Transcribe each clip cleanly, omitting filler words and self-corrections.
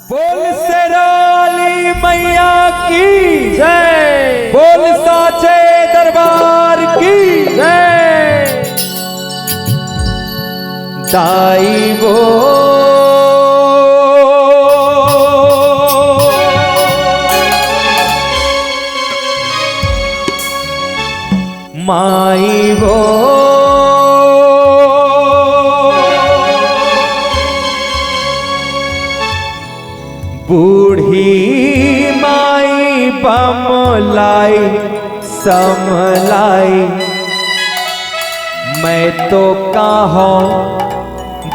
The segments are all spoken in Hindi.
बोल शेराली मैया की जय। बोल साचे दरबार की जय। दाई वो माई वो बूढ़ी माई बमलाई समलाई। मैं तो कहाँ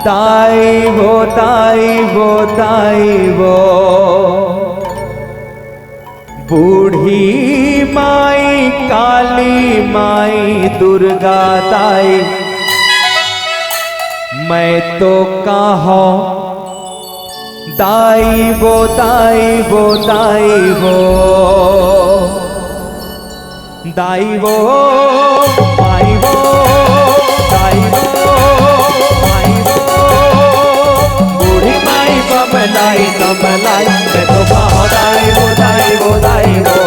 दाई वो दाई वो दाई वो। बूढ़ी माई काली माई दुर्गा दाई। मैं तो कहाँ दाई वो दाई वो दाई वो। दाई वो माई वो दाई वो माई वो। बूढ़ी माई बमलाई कमलाई। मैं तो कहाँ दाई वो दाई वो दाई वो।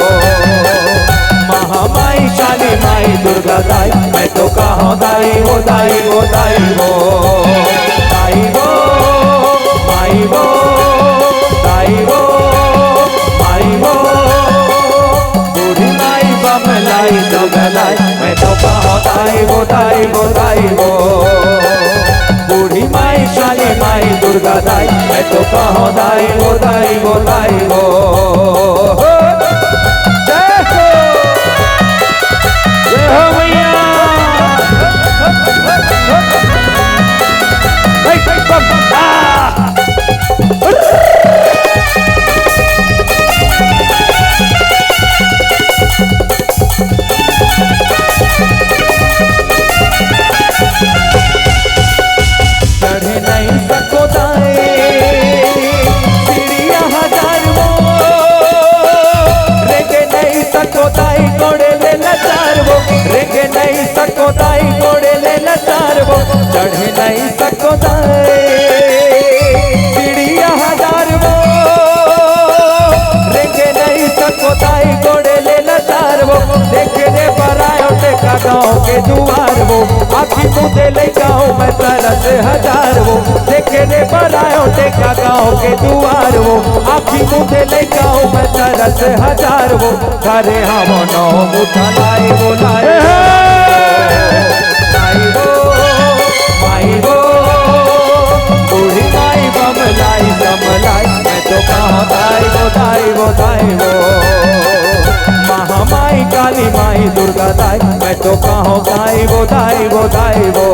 महामाई काली माई दुर्गा दाई। मैं तो कहाँ दाई वो दाई वो दाई वो। दाई वो माई वो दाई वो माई वो। बूढ़ी माई बमलाई कमलाई। मैं तो कहाँ दाई वो दाई वो दाई वो। बूढ़ी माई काली माई दुर्गा दाई। मैं तो कहाँ दाई वो दाई वो दाई वो। जय हो मैया। चढ़े नहीं सको दाए सीढ़िया हजार वो। रेगे नहीं सको दाई घोड़े ले लाचार वो। रेगे नहीं सको दाई घोड़े ले लाचार वो। चढ़े नहीं सको दाए सीढ़िया हजार वो। रेगे नहीं सको दाई घोड़े ले लाचार वो। देखने पर आयो टेका गाँव के दुआर वो। आखी मुझे ले जाओ मैं तरस हजार वो। देखने पर आयो टेका गाँव के दुआर वो। आखी मुझे ले जाओ मैं तरस हजार वो। घरे हम नौ मुठा लाई वो लाई वो माई वो। बूढ़ी माई बमलाई समलाई। मैं तो कहाँ दाई वो दाई वो दाई वो। महामाई काली माई दुर्गा दाई। मैं तो कहाँ दाई वो दाई वो दाई वो।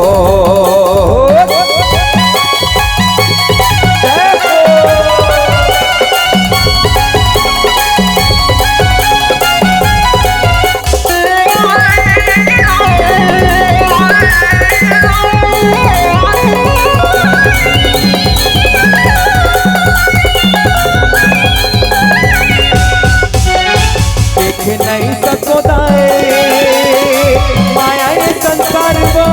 देख नहीं सको दाए माया ये संसार वो।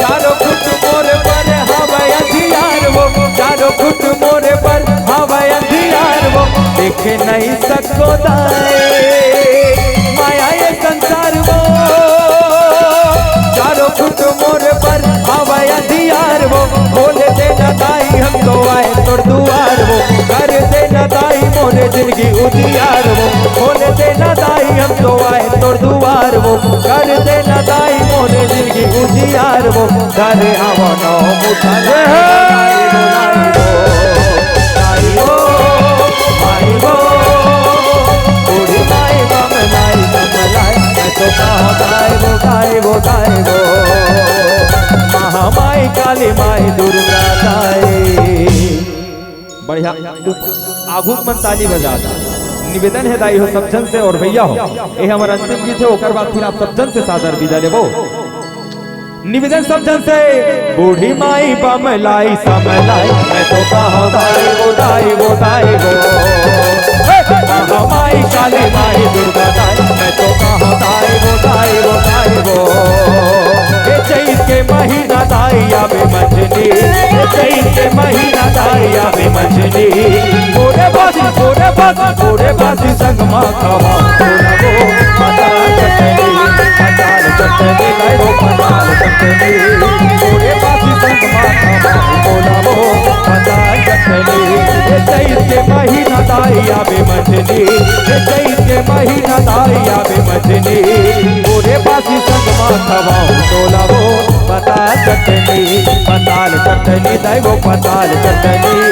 चारों खुट मोरे पर हवाई अंधियार वो। चारों खुट मोरे पर हवाई अंधियार वो। देख नहीं सको दाए माया ये संसार वो। चारों खुट मोरे पर हवाई अंधियार वो। बोल देना दाई हम तो आए तोड़ दुआर वो। कर देना दाई मोरे जिंदगी उजियार वो। बोल देना दाई हम तो आए तोड़ दुआर वो। कर देना दाई मोरे जिंदगी उजियार वो। करे हम नौ मुठा दाई वो माई वो। बूढ़ी माई बमलाई कमलाई। मैं तो कहाँ दाई वो दाई वो दाई वो। महामाई काली माई दुर्गा दाई। बढ़िया आघुक मन ताली बजा। निवेदन है दाई हो सब जन से और भैया हो ये हमारे अंतिम गीत है। ओकर बाद फिर आप सब जन से सादर विदा लेबो। निवेदन सब जन से। बूढ़ी माई बमलाई समलाई। मैं तो कहाँ दाई वो दाई वो दाई वो। महामाई काली माई दुर्गा दाई। मैं तो कहाँ दाई वो दाई वो दाई वो। चैत के महीना दाई आवे मंजनी। चैत के महीना दाई आवे मंजनी। गोरे बासी संग मा खावा बोलावो पताल चटनी लाइरो पताल चटनी गोरे बासी संग मा खावा बोलावो पताल चटनी चैत के महीना दाइया बे मछली चैत के महीना दाइया बे मछली गोरे बासी संग मा खावा बोलावो पताल चटनी दैवो पताल चटनी